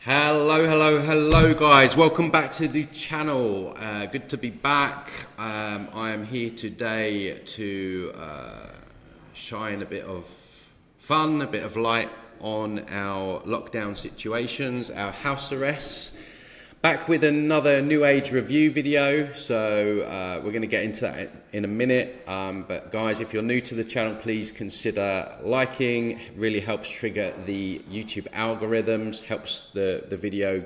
Hello guys, welcome back to the channel. Good to be back. I am here today to shine a bit of fun, a bit of light on our lockdown situations, our house arrests. Back with another New Age review video, so we're going to get into that in a minute. But guys, if you're new to the channel, please consider liking. It really helps trigger the YouTube algorithms, helps the video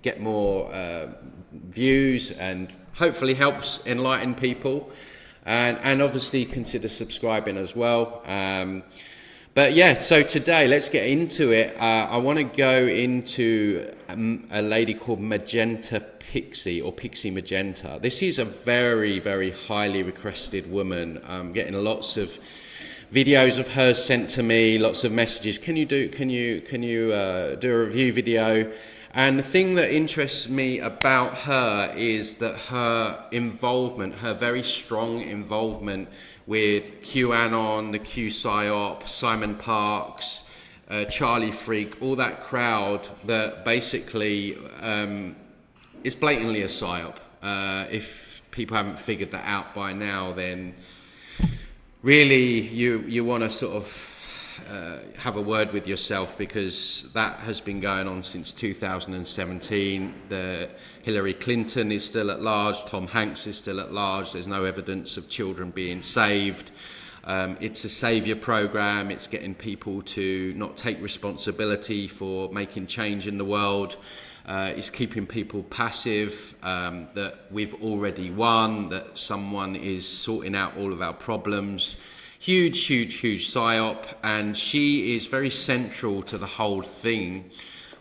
get more views, and hopefully helps enlighten people. And obviously consider subscribing as well. But yeah, so today, let's get into it. I want to go into a lady called Magenta Pixie, or Pixie Magenta. This is a very, very highly requested woman. I'm getting lots of videos of hers sent to me, lots of messages. Can you do a review video? And the thing that interests me about her is that her involvement, her very strong involvement with QAnon, the Q Psyop, Simon Parks, Charlie Freak, all that crowd that basically is blatantly a psyop. If people haven't figured that out by now, then really you want to sort of have a word with yourself, because that has been going on since 2017. Hillary Clinton is still at large, Tom Hanks is still at large, there's no evidence of children being saved. It's a saviour program, it's getting people to not take responsibility for making change in the world. It's keeping people passive, that we've already won, that someone is sorting out all of our problems. Huge psyop, and she is very central to the whole thing.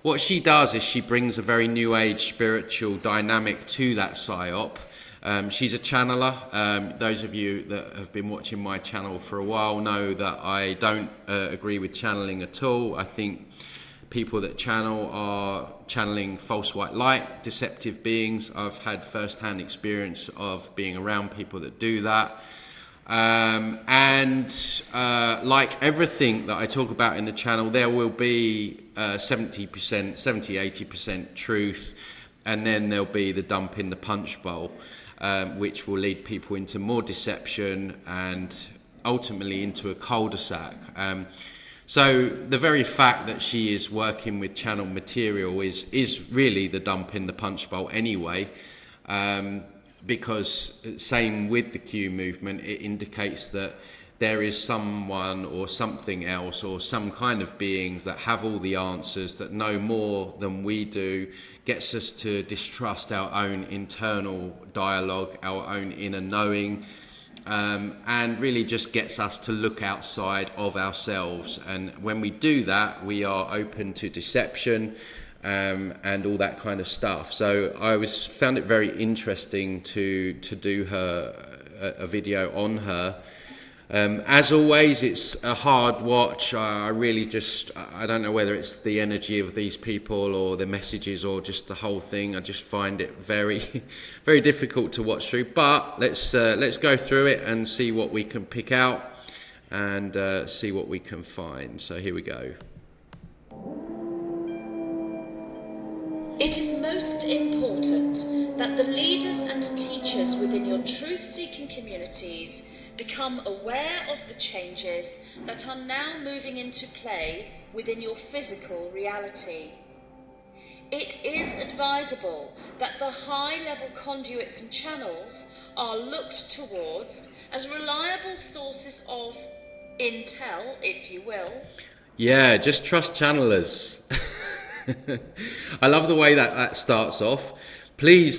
What she does is she brings a very new age spiritual dynamic to that psyop. She's a channeler. Those of you that have been watching my channel for a while know that I don't agree with channeling at all. I think people that channel are channeling false white light, deceptive beings. I've had first-hand experience of being around people that do that. Like everything that I talk about in the channel, there will be 70-80% truth, and then there'll be the dump in the punch bowl, which will lead people into more deception and ultimately into a cul-de-sac. So the very fact that she is working with channel material is really the dump in the punch bowl anyway. Because same with the Q movement, it indicates that there is someone or something else or some kind of beings that have all the answers, that know more than we do, gets us to distrust our own internal dialogue, our own inner knowing, and really just gets us to look outside of ourselves. And when we do that, we are open to deception, and all that kind of stuff. So I found it very interesting to do a video on her. As always, it's a hard watch. I don't know whether it's the energy of these people or the messages or just the whole thing. I just find it very, very difficult to watch through. But let's go through it and see what we can pick out and see what we can find. So here we go. It is most important that the leaders and teachers within your truth-seeking communities become aware of the changes that are now moving into play within your physical reality. It is advisable that the high-level conduits and channels are looked towards as reliable sources of intel, if you will. Yeah, just trust channelers. I love the way that starts off. Please,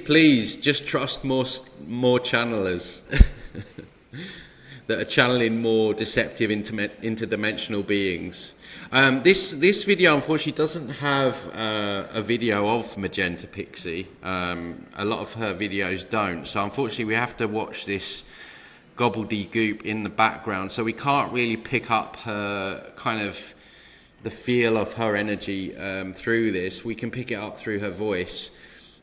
just trust more channelers that are channeling more deceptive interdimensional beings. This video unfortunately doesn't have a video of Magenta Pixie. A lot of her videos don't. So unfortunately we have to watch this gobbledygook in the background. So we can't really pick up her kind of the feel of her energy through this. We can pick it up through her voice.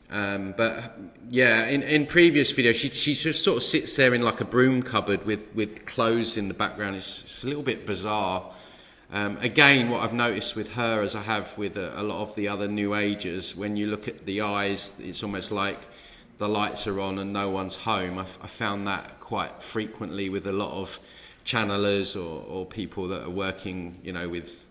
But yeah, in previous videos, she just sort of sits there in like a broom cupboard with clothes in the background. It's a little bit bizarre. Again, what I've noticed with her, as I have with a lot of the other New Agers, when you look at the eyes, it's almost like the lights are on and no one's home. I found that quite frequently with a lot of channelers or people that are working, you know, with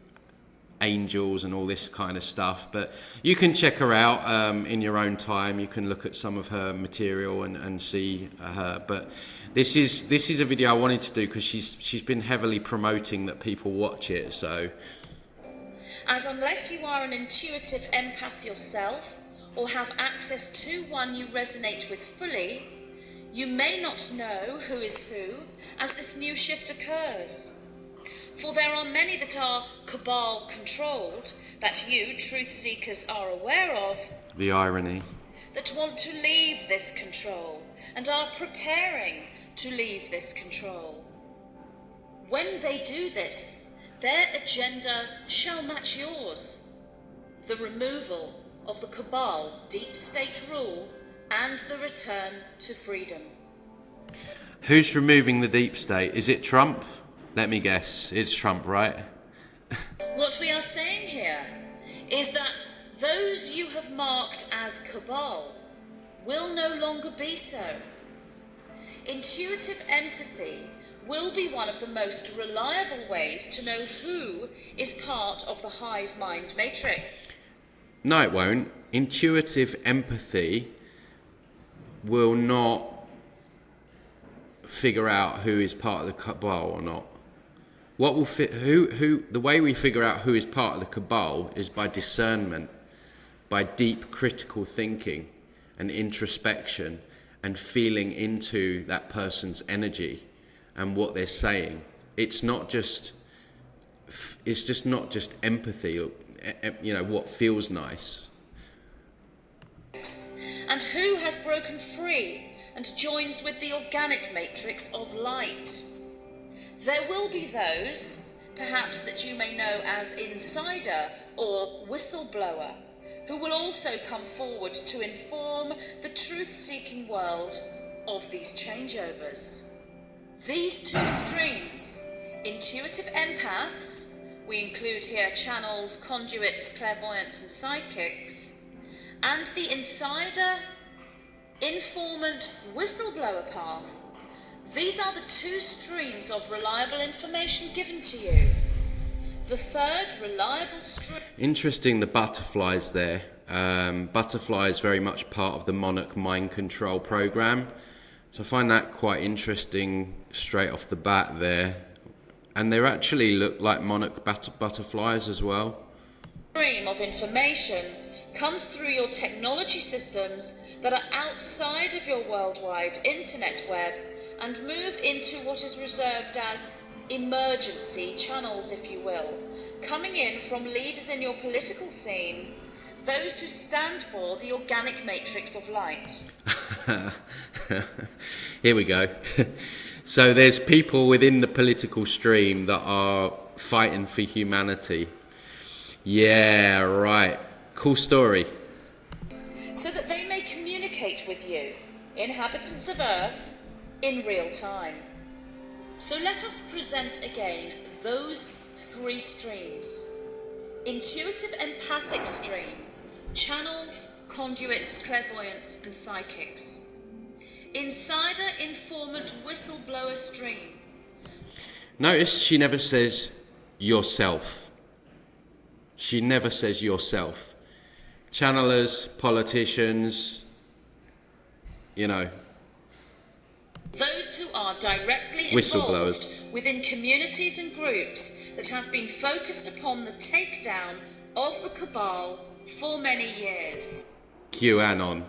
angels and all this kind of stuff. But you can check her out in your own time. You can look at some of her material and see her. But this is a video I wanted to do because she's been heavily promoting that people watch it. So, as unless you are an intuitive empath yourself, or have access to one you resonate with fully, you may not know who is who as this new shift occurs. For there are many that are cabal controlled, that you, truth seekers, are aware of. The irony. That want to leave this control and are preparing to leave this control. When they do this, their agenda shall match yours. The removal of the cabal deep state rule and the return to freedom. Who's removing the deep state? Is it Trump? Let me guess. It's Trump, right? What we are saying here is that those you have marked as cabal will no longer be so. Intuitive empathy will be one of the most reliable ways to know who is part of the hive mind matrix. No, it won't. Intuitive empathy will not figure out who is part of the cabal or not. What will the way we figure out who is part of the cabal is by discernment, by deep critical thinking and introspection and feeling into that person's energy and what they're saying. It's just not just empathy, you know, what feels nice. And who has broken free and joins with the organic matrix of light. There will be those, perhaps that you may know as insider or whistleblower, who will also come forward to inform the truth-seeking world of these changeovers. These two streams, intuitive empaths, we include here channels, conduits, clairvoyants and psychics, and the insider, informant, whistleblower path. These are the two streams of reliable information given to you. The third reliable stream... Interesting, the butterflies there. Butterfly is very much part of the Monarch mind control program. So I find that quite interesting straight off the bat there. And they actually look like Monarch butterflies as well. Stream of information comes through your technology systems that are outside of your worldwide internet web and move into what is reserved as emergency channels, if you will, coming in from leaders in your political scene, those who stand for the organic matrix of light. Here we go. So there's people within the political stream that are fighting for humanity. Yeah, right. Cool story. So that they may communicate with you, inhabitants of Earth, in real time. So let us present again those three streams. Intuitive empathic stream, channels, conduits, clairvoyants and psychics. Insider, informant, whistleblower stream. Notice she never says yourself. She never says yourself. Channelers, politicians, you know. Those who are directly Whistleblowers. involved within communities and groups that have been focused upon the takedown of the cabal for many years. QAnon.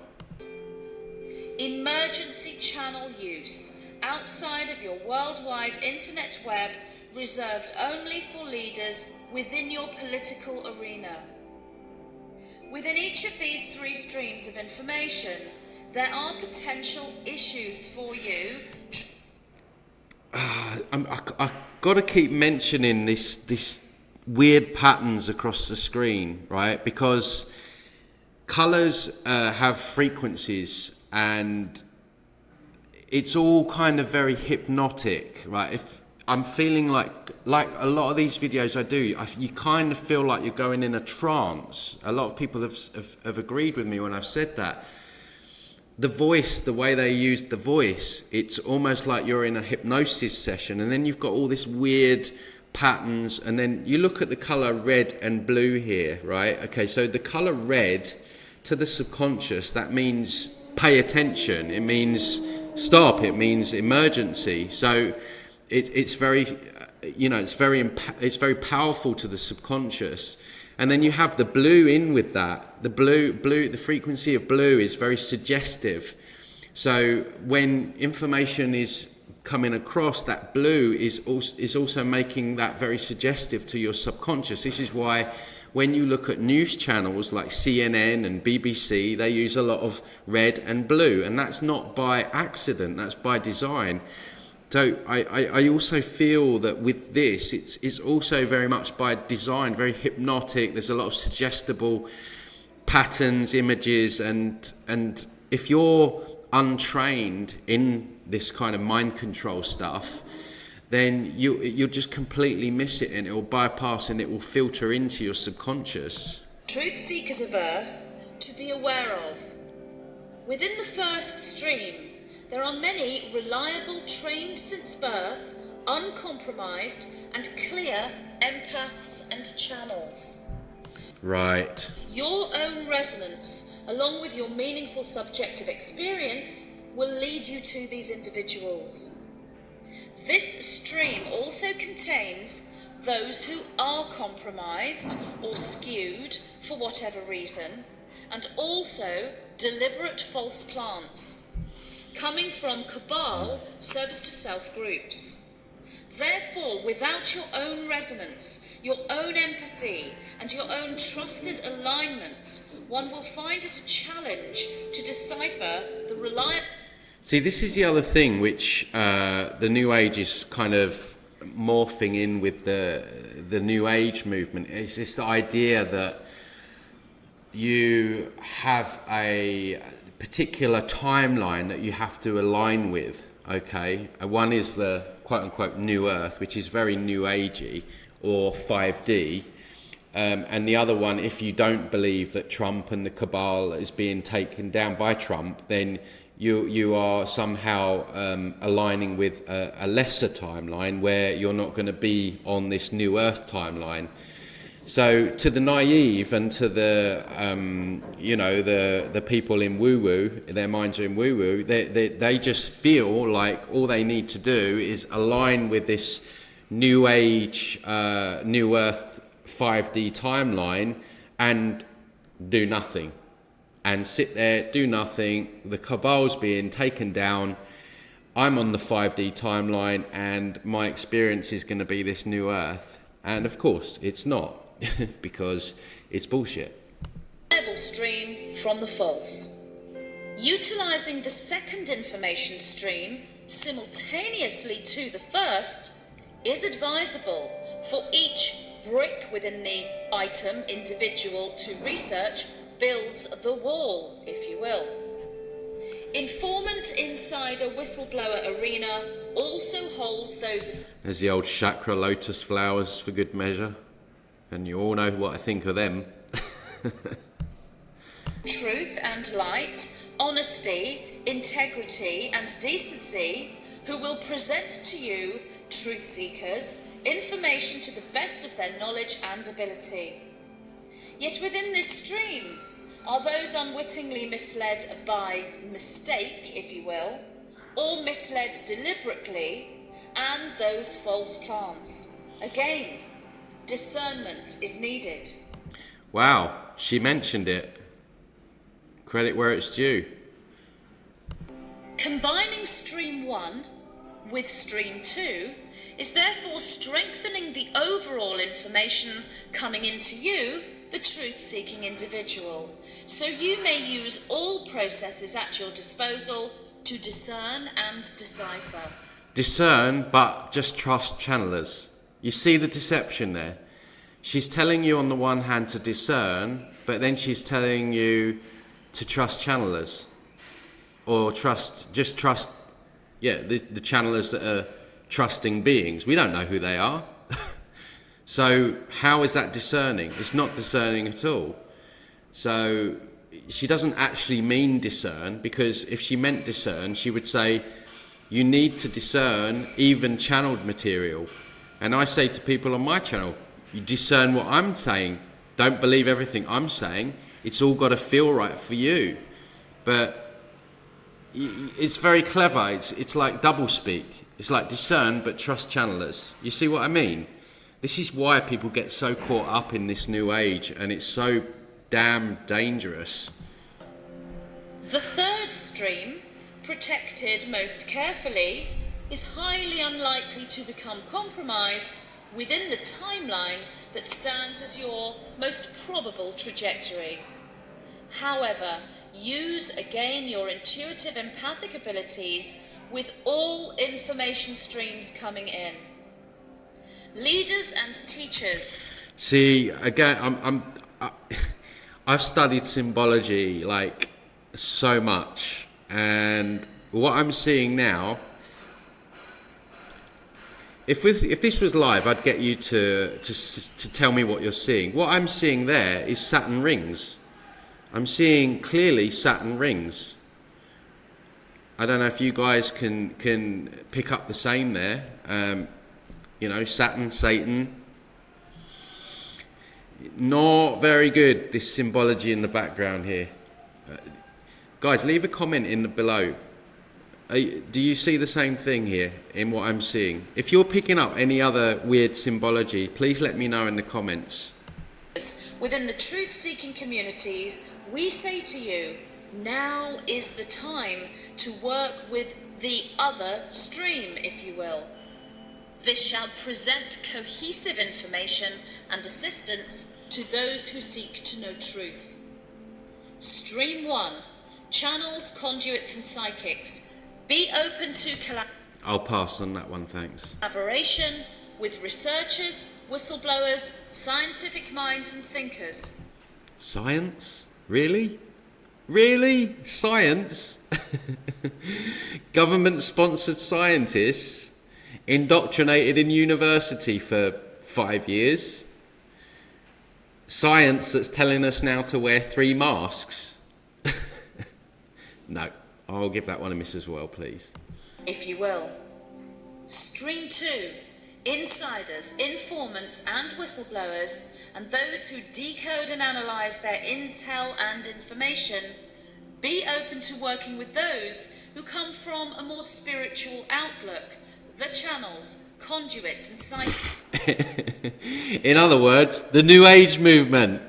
Emergency channel use outside of your worldwide internet web, reserved only for leaders within your political arena. Within each of these three streams of information, there are potential issues for you. I've got to keep mentioning this weird patterns across the screen, right? Because colours have frequencies and it's all kind of very hypnotic, right? If I'm feeling like like a lot of these videos I do, you kind of feel like you're going in a trance. A lot of people have agreed with me when I've said that. The voice, the way they use the voice, it's almost like you're in a hypnosis session, and then you've got all this weird patterns, and then you look at the color red and blue here, right? Okay, so the color red to the subconscious, that means pay attention, it means stop, it means emergency. So it's very, it's very powerful to the subconscious. And then you have the blue in with that. The frequency of blue is very suggestive. So when information is coming across, that blue is also making that very suggestive to your subconscious. This is why when you look at news channels like CNN and BBC, they use a lot of red and blue, and that's not by accident, that's by design. So I also feel that with this, it's also very much by design, very hypnotic. There's a lot of suggestible patterns, images, and if you're untrained in this kind of mind control stuff, then you'll just completely miss it, and it will bypass and it will filter into your subconscious. Truth seekers of Earth to be aware of. Within the first stream, there are many reliable, trained since birth, uncompromised and clear empaths and channels. Right. Your own resonance, along with your meaningful subjective experience, will lead you to these individuals. This stream also contains those who are compromised or skewed for whatever reason, and also deliberate false plants coming from cabal service to self groups. Therefore, without your own resonance, your own empathy, and your own trusted alignment, one will find it a challenge to decipher the reliable... See, this is the other thing which the New Age is kind of morphing in with the New Age movement. It's this idea that you have a particular timeline that you have to align with, okay? One is the quote-unquote New Earth, which is very New Agey, or 5D. And the other one, if you don't believe that Trump and the cabal is being taken down by Trump, then you are somehow aligning with a lesser timeline where you're not going to be on this New Earth timeline. So to the naive and to the the people in woo-woo, their minds are in woo-woo, they just feel like all they need to do is align with this New Age, New Earth 5D timeline and do nothing. And sit there, do nothing, the cabal's being taken down, I'm on the 5D timeline and my experience is going to be this New Earth. And of course, it's not. Because it's bullshit. Reliable stream from the false. Utilizing the second information stream simultaneously to the first is advisable for each brick within the item individual to research builds the wall, if you will. Informant inside a whistleblower arena also holds those... There's the old chakra lotus flowers for good measure. And you all know what I think of them. Truth and light, honesty, integrity and decency, who will present to you, truth seekers, information to the best of their knowledge and ability. Yet within this stream are those unwittingly misled by mistake, if you will, or misled deliberately, and those false plants. Again, discernment is needed. Wow, she mentioned it. Credit where it's due. Combining stream 1 with stream 2 is therefore strengthening the overall information coming into you, the truth-seeking individual, so you may use all processes at your disposal to discern and decipher. Discern, but just trust channelers. You see the deception there? She's telling you on the one hand to discern, but then she's telling you to trust channelers. Or trust the channelers that are trusting beings. We don't know who they are. So how is that discerning? It's not discerning at all. So she doesn't actually mean discern, because if she meant discern, she would say you need to discern even channeled material. And I say to people on my channel, you discern what I'm saying. Don't believe everything I'm saying. It's all got to feel right for you. But it's very clever. It's like doublespeak. It's like discern but trust channelers. You see what I mean? This is why people get so caught up in this new age, and it's so damn dangerous. The third stream, protected most carefully, is highly unlikely to become compromised within the timeline that stands as your most probable trajectory. However, use again your intuitive empathic abilities with all information streams coming in. Leaders and teachers. See, again, I've studied symbology like so much, and what I'm seeing now, if this was live, I'd get you to tell me what you're seeing. What I'm seeing there is Saturn rings. I'm seeing clearly Saturn rings. I don't know if you guys can pick up the same there. You know, Saturn, Satan. Not very good, this symbology in the background here. Guys, leave a comment in the below. Do you see the same thing here in what I'm seeing? If you're picking up any other weird symbology, please let me know in the comments. Within the truth-seeking communities, we say to you, now is the time to work with the other stream, if you will. This shall present cohesive information and assistance to those who seek to know truth. Stream 1, channels, conduits and psychics. Be open to I'll pass on that one, thanks. collaboration with researchers, whistleblowers, scientific minds and thinkers. Science? Really? Really? Science? Government-sponsored scientists indoctrinated in university for 5 years. Science that's telling us now to wear 3 masks. No, I'll give that one a miss as well, please. If you will. Stream 2, insiders, informants and whistleblowers, and those who decode and analyse their intel and information. Be open to working with those who come from a more spiritual outlook, the channels, conduits and psychics. In other words, the New Age movement.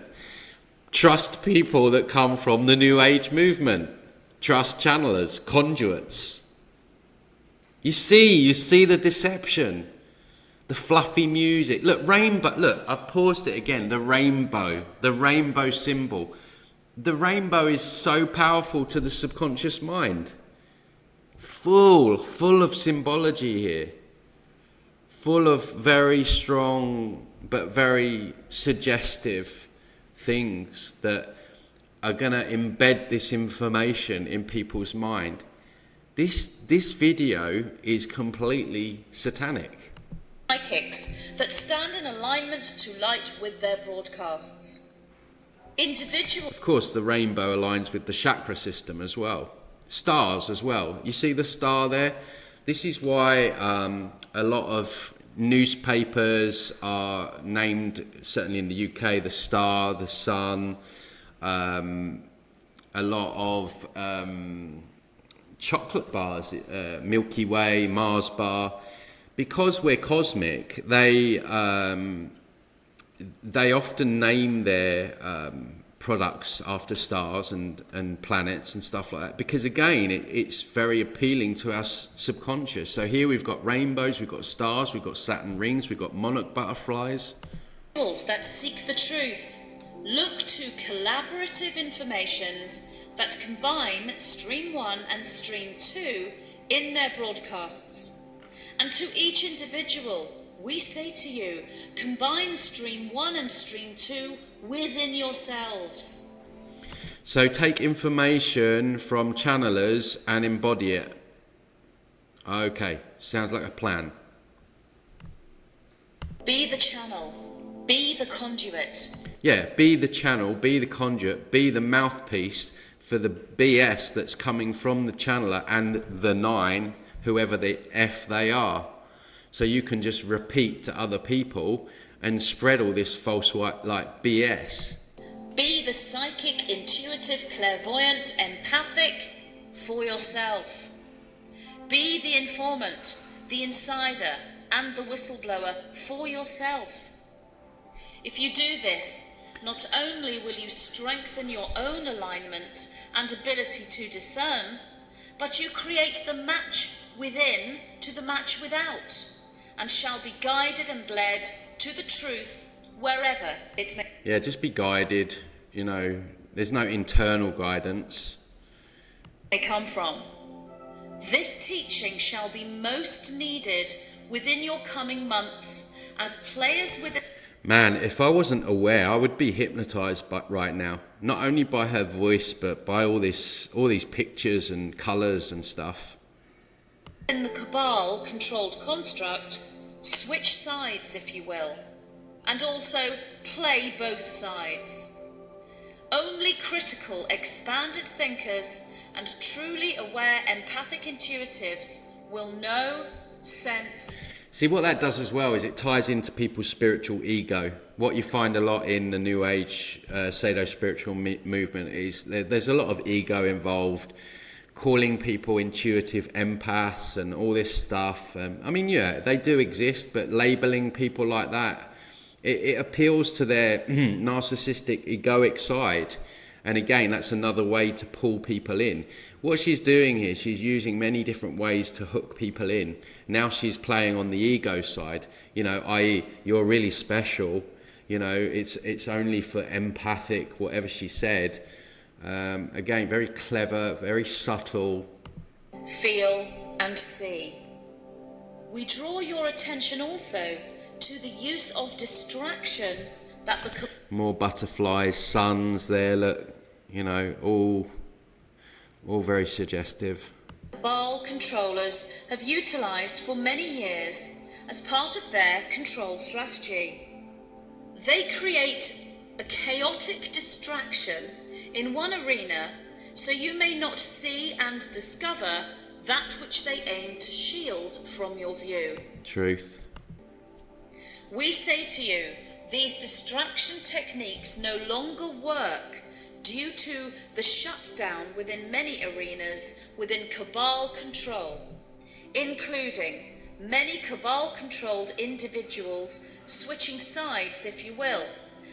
Trust people that come from the New Age movement. Trust channelers, conduits. You see the deception. The fluffy music. Look, rainbow. Look, I've paused it again. The rainbow symbol. The rainbow is so powerful to the subconscious mind. Full of symbology here. Full of very strong but very suggestive things that are going to embed this information in people's mind. This video is completely satanic. Psychics that stand in alignment to light with their broadcasts. Individual. Of course, the rainbow aligns with the chakra system as well. Stars as well. You see the star there? This is why a lot of newspapers are named, certainly in the UK, the Star, the Sun. A lot of chocolate bars, Milky Way, Mars bar. Because we're cosmic, they often name their products after stars and planets and stuff like that, because again it's very appealing to our subconscious. So here we've got rainbows, we've got stars, we've got Saturn rings, we've got monarch butterflies. That seek the truth. Look to collaborative informations that combine Stream 1 and Stream 2 in their broadcasts. And to each individual, we say to you, combine Stream 1 and Stream 2 within yourselves. So take information from channelers and embody it. Okay, sounds like a plan. Be the channel. Be the conduit. Yeah, be the channel, be the conduit, be the mouthpiece for the BS that's coming from the channeler and the nine, whoever the F they are. So you can just repeat to other people and spread all this false like BS. Be the psychic, intuitive, clairvoyant, empathic for yourself. Be the informant, the insider, and the whistleblower for yourself. If you do this, not only will you strengthen your own alignment and ability to discern, but you create the match within to the match without, and shall be guided and led to the truth wherever it may. Yeah, just be guided, you know, there's no internal guidance. May come from. This teaching shall be most needed within your coming months as players with. Man, if I wasn't aware, I would be hypnotized right now. Not only by her voice, but by all these pictures and colors and stuff. In the Cabal controlled construct, switch sides, if you will, and also play both sides. Only critical, expanded thinkers and truly aware empathic intuitives will know, sense. See, what that does as well is it ties into people's spiritual ego. What you find a lot in the New Age pseudo-spiritual movement is there's a lot of ego involved, calling people intuitive empaths and all this stuff. I mean, yeah, they do exist, but labeling people like that, it appeals to their narcissistic, egoic side. And again, that's another way to pull people in. What she's doing here, she's using many different ways to hook people in. Now she's playing on the ego side, you know, i.e. you're really special, you know, it's only for empathic, whatever she said. Again, very clever, very subtle. Feel and see. We draw your attention also to the use of distraction that the... More butterflies, suns there, look, you know, all very suggestive. Cabal controllers have utilized for many years as part of their control strategy. They create a chaotic distraction in one arena so you may not see and discover that which they aim to shield from your view. Truth. We say to you, these distraction techniques no longer work due to the shutdown within many arenas within Cabal control, including many Cabal-controlled individuals switching sides, if you will,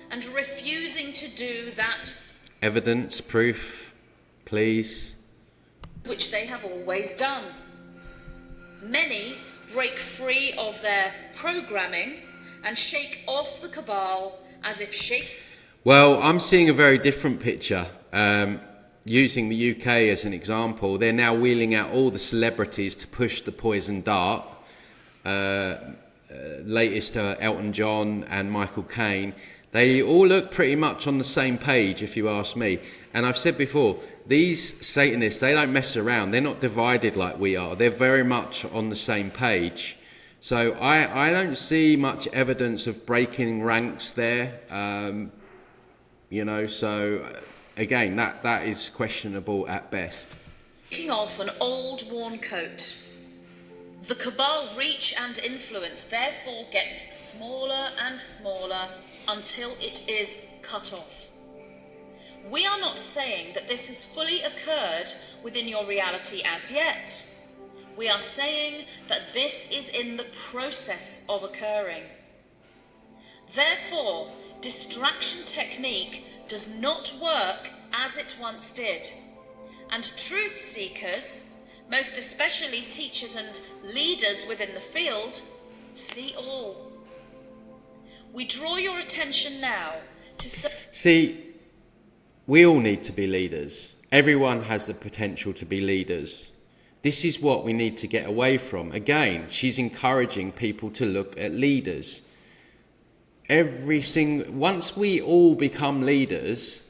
and refusing to do that. Evidence, proof, please. Which they have always done. Many break free of their programming and shake off the Cabal as if shaking. Well, I'm seeing a very different picture. Using the UK as an example, they're now wheeling out all the celebrities to push the poison dart. Latest Elton John and Michael Caine. They all look pretty much on the same page, if you ask me. And I've said before, these Satanists, they don't mess around. They're not divided like we are. They're very much on the same page. So I don't see much evidence of breaking ranks there. You know, so again, that is questionable at best. Taking off an old worn coat. The Cabal reach and influence therefore gets smaller and smaller until it is cut off. We are not saying that this has fully occurred within your reality as yet. We are saying that this is in the process of occurring. Therefore, distraction technique does not work as it once did, and truth seekers, most especially teachers and leaders within the field, see all. We draw your attention now to... See, we all need to be leaders. Everyone has the potential to be leaders. This is what we need to get away from. Again, she's encouraging people to look at leaders. Once we all become leaders,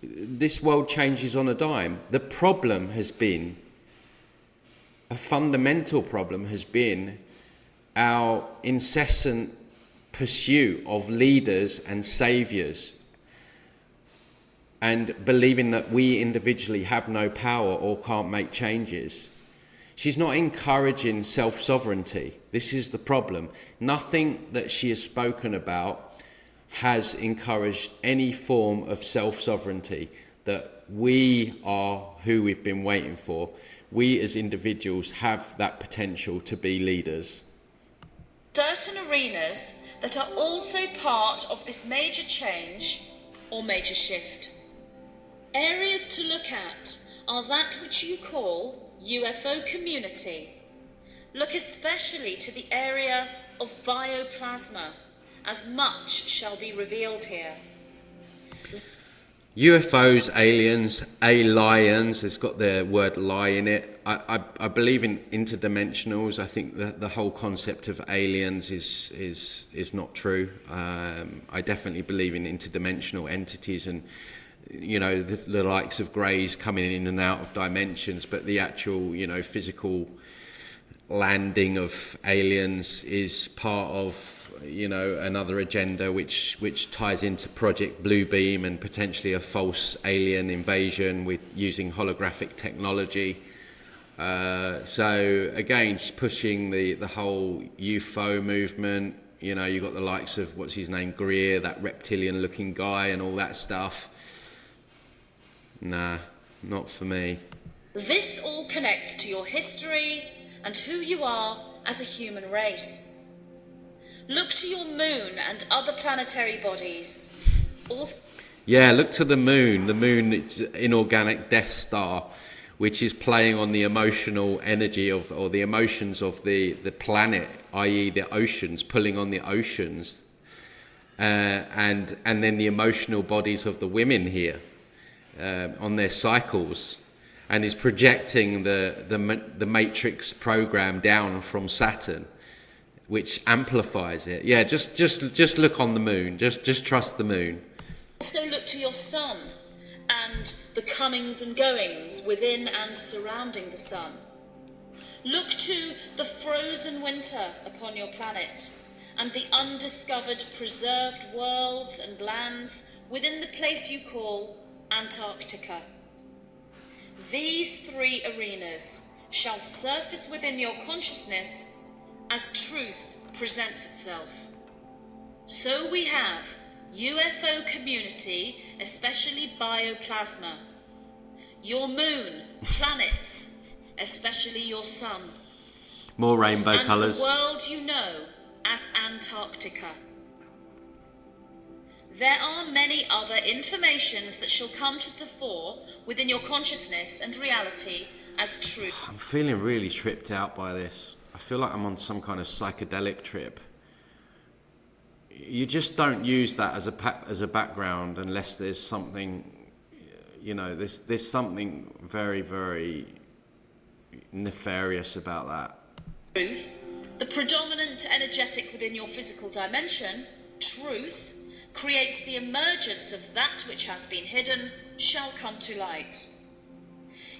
this world changes on a dime. The problem has been, a fundamental problem has been our incessant pursuit of leaders and saviors, and believing that we individually have no power or can't make changes. She's not encouraging self-sovereignty. This is the problem. Nothing that she has spoken about has encouraged any form of self-sovereignty, that we are who we've been waiting for. We as individuals have that potential to be leaders. Certain arenas that are also part of this major change or major shift. Areas to look at are that which you call UFO community. Look especially to the area of bioplasma, as much shall be revealed here. UFOs, aliens, aliens, it's got the word lie in it. I believe in interdimensionals. I think that the whole concept of aliens is not true. I definitely believe in interdimensional entities and, you know, the likes of greys coming in and out of dimensions, but the actual, you know, physical landing of aliens is part of, you know, another agenda which ties into Project Bluebeam and potentially a false alien invasion with using holographic technology. So again, just pushing the whole UFO movement. You know, you've got the likes of, what's his name, Greer, that reptilian looking guy and all that stuff. Nah, not for me. This all connects to your history and who you are as a human race. Look to your moon and other planetary bodies. Yeah, look to the moon. The moon, it's an inorganic Death Star, which is playing on the emotional energy of, or the emotions of the planet, i.e. the oceans, pulling on the oceans, and then the emotional bodies of the women here on their cycles, and is projecting the Matrix program down from Saturn, which amplifies it. Yeah, just look on the moon. Just trust the moon. Also look to your sun and the comings and goings within and surrounding the sun. Look to the frozen winter upon your planet and the undiscovered preserved worlds and lands within the place you call Antarctica. These three arenas shall surface within your consciousness as truth presents itself. So we have UFO community, especially bioplasma, your moon, planets, especially your sun, more rainbow colours, and the world you know as Antarctica. There are many other informations that shall come to the fore within your consciousness and reality as truth. I'm feeling really tripped out by this. I feel like I'm on some kind of psychedelic trip. You just don't use that as a background unless there's something, you know, there's something very, very nefarious about that. Truth, the predominant energetic within your physical dimension, truth, creates the emergence of that which has been hidden shall come to light.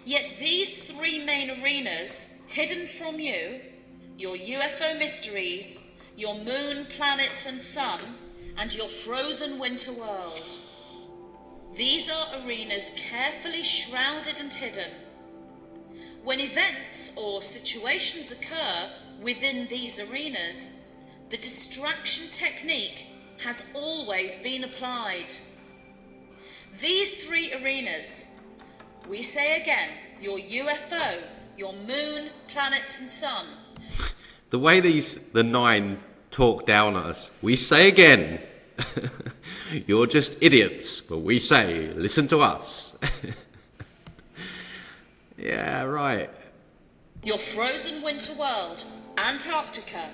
Yet these three main arenas, hidden from you, your UFO mysteries, your moon, planets and sun, and your frozen winter world. These are arenas carefully shrouded and hidden. When events or situations occur within these arenas, the distraction technique has always been applied. These three arenas, we say again, your UFO, your moon, planets and sun. The way the nine talk down at us, we say again, you're just idiots, but we say, listen to us. Yeah, right. Your frozen winter world, Antarctica.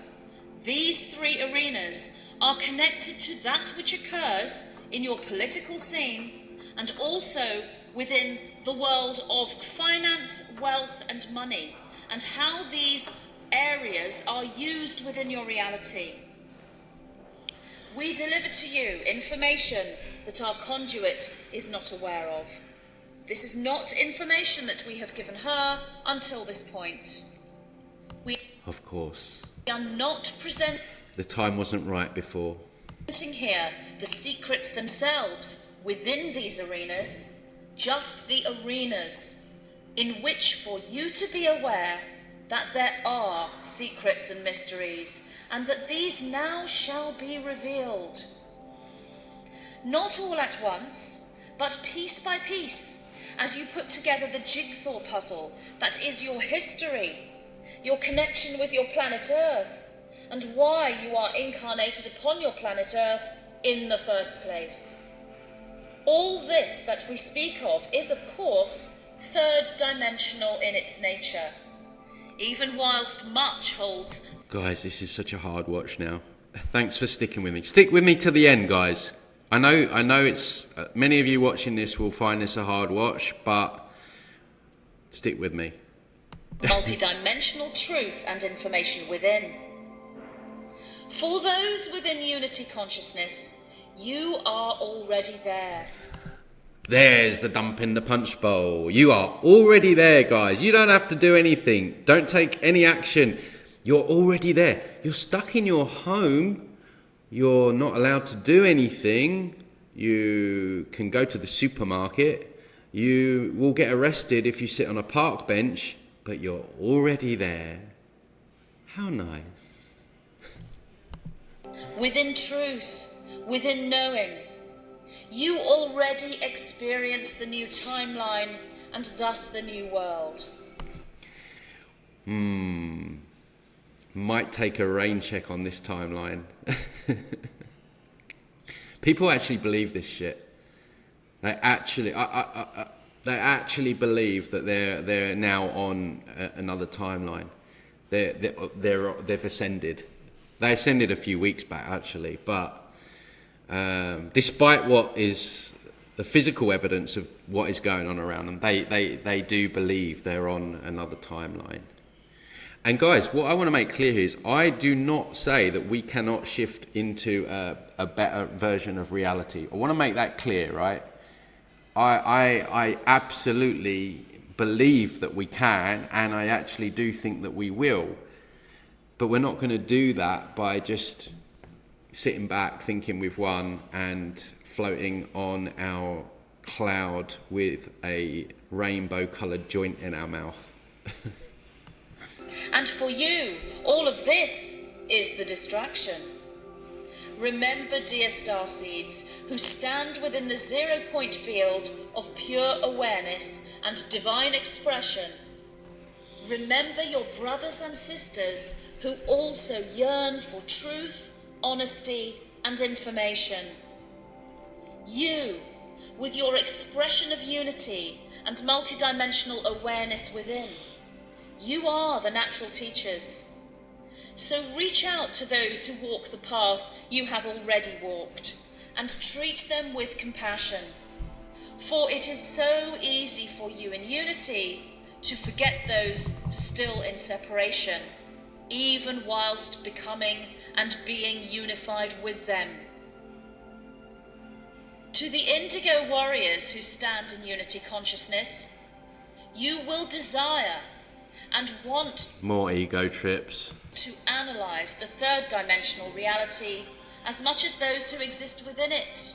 These three arenas are connected to that which occurs in your political scene and also within the world of finance, wealth and money, and how these areas are used within your reality. We deliver to you information that our conduit is not aware of. This is not information that we have given her until this point. We Of course. are not present. The time wasn't right before. Here, the secrets themselves within these arenas, just the arenas in which for you to be aware that there are secrets and mysteries, and that these now shall be revealed. Not all at once, but piece by piece, as you put together the jigsaw puzzle that is your history, your connection with your planet Earth, and why you are incarnated upon your planet Earth in the first place. All this that we speak of is, of course, third-dimensional in its nature, even whilst much holds... Guys, this is such a hard watch now. Thanks for sticking with me. Stick with me to the end, guys. I know it's... many of you watching this will find this a hard watch, but stick with me. multi-dimensional truth and information within. For those within unity consciousness, you are already there. There's the dump in the punch bowl. You are already there, guys. You don't have to do anything. Don't take any action. You're already there. You're stuck in your home. You're not allowed to do anything. You can go to the supermarket. You will get arrested if you sit on a park bench, but you're already there. How nice. Within truth, within knowing, you already experience the new timeline and thus the new world. Might take a rain check on this timeline. People actually believe this shit. They actually, they actually believe that they're now on another timeline. They've ascended. They ascended a few weeks back, actually, but despite what is the physical evidence of what is going on around them, they do believe they're on another timeline. And guys, what I want to make clear here is I do not say that we cannot shift into a better version of reality. I want to make that clear, right? I absolutely believe that we can, and I actually do think that we will. But we're not going to do that by just sitting back thinking we've won and floating on our cloud with a rainbow coloured joint in our mouth. And for you, all of this is the distraction. Remember, dear starseeds, who stand within the 0 point field of pure awareness and divine expression. Remember your brothers and sisters who also yearn for truth, honesty, and information. You, with your expression of unity and multidimensional awareness within, you are the natural teachers. So reach out to those who walk the path you have already walked and treat them with compassion. For it is so easy for you in unity to forget those still in separation, even whilst becoming and being unified with them. To the indigo warriors who stand in unity consciousness, you will desire and want more ego trips to analyze the third dimensional reality as much as those who exist within it.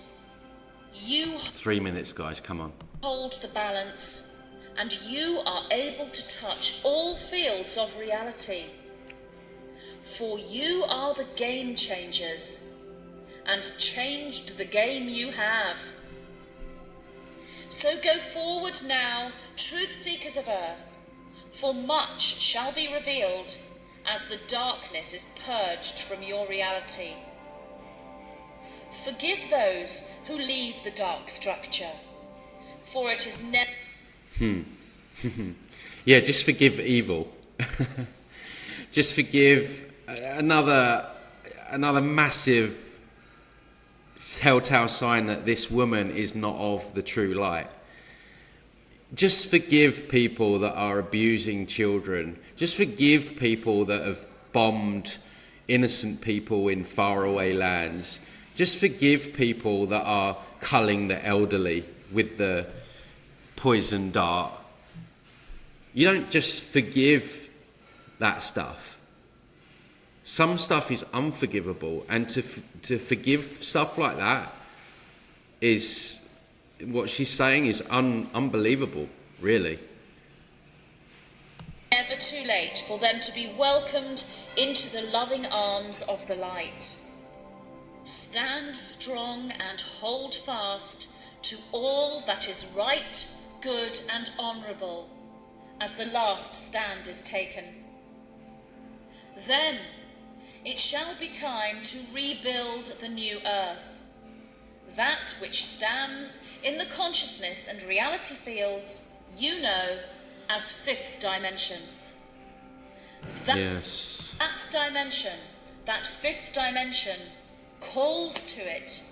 You 3 minutes, guys, come on. Hold the balance, and you are able to touch all fields of reality. For you are the game changers, and changed the game you have. So go forward now, truth seekers of earth, for much shall be revealed as the darkness is purged from your reality. Forgive those who leave the dark structure, for it is never... Yeah, just forgive evil. Just forgive another massive telltale sign that this woman is not of the true light. Just forgive people that are abusing children. Just forgive people that have bombed innocent people in faraway lands. Just forgive people that are culling the elderly with the poison dart. You don't just forgive that stuff. some stuff is unforgivable, and to forgive stuff like that is, what she's saying is unbelievable, really. Never too late for them to be welcomed into the loving arms of the light. Stand strong and hold fast to all that is right, good and honourable, as the last stand is taken. Then it shall be time to rebuild the new earth, that which stands in the consciousness and reality fields you know as fifth dimension. Yes. That dimension, that fifth dimension, calls to it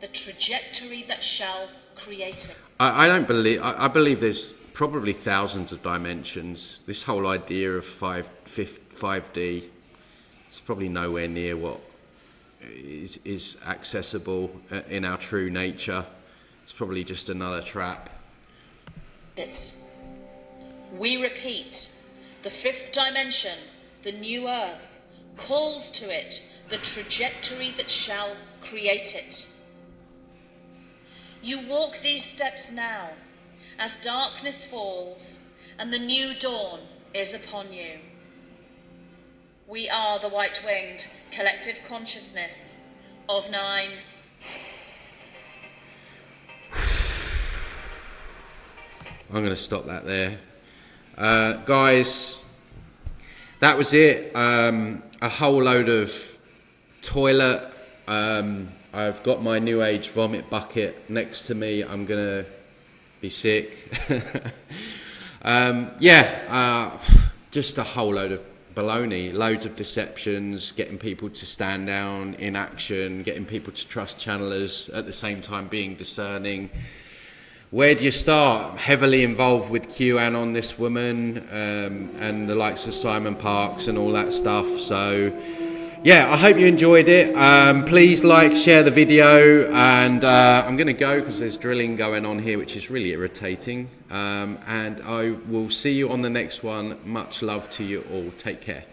the trajectory that shall create it. I believe there's probably thousands of dimensions. This whole idea of 5D is probably nowhere near what is accessible in our true nature. It's probably just another trap. We repeat, the fifth dimension, the new earth, calls to it the trajectory that shall create it. You walk these steps now, as darkness falls and the new dawn is upon you. We are the white-winged collective consciousness of 9. I'm going to stop that there. Guys, that was it. A whole load of toilet. I've got my New Age vomit bucket next to me. I'm going to be sick. Just a whole load of baloney. Loads of deceptions, getting people to stand down in action, getting people to trust channelers, at the same time being discerning. Where do you start? Heavily involved with QAnon, this woman, and the likes of Simon Parkes and all that stuff. So, yeah, I hope you enjoyed it. Please like, share the video, and I'm going to go because there's drilling going on here, which is really irritating. And I will see you on the next one. Much love to you all. Take care.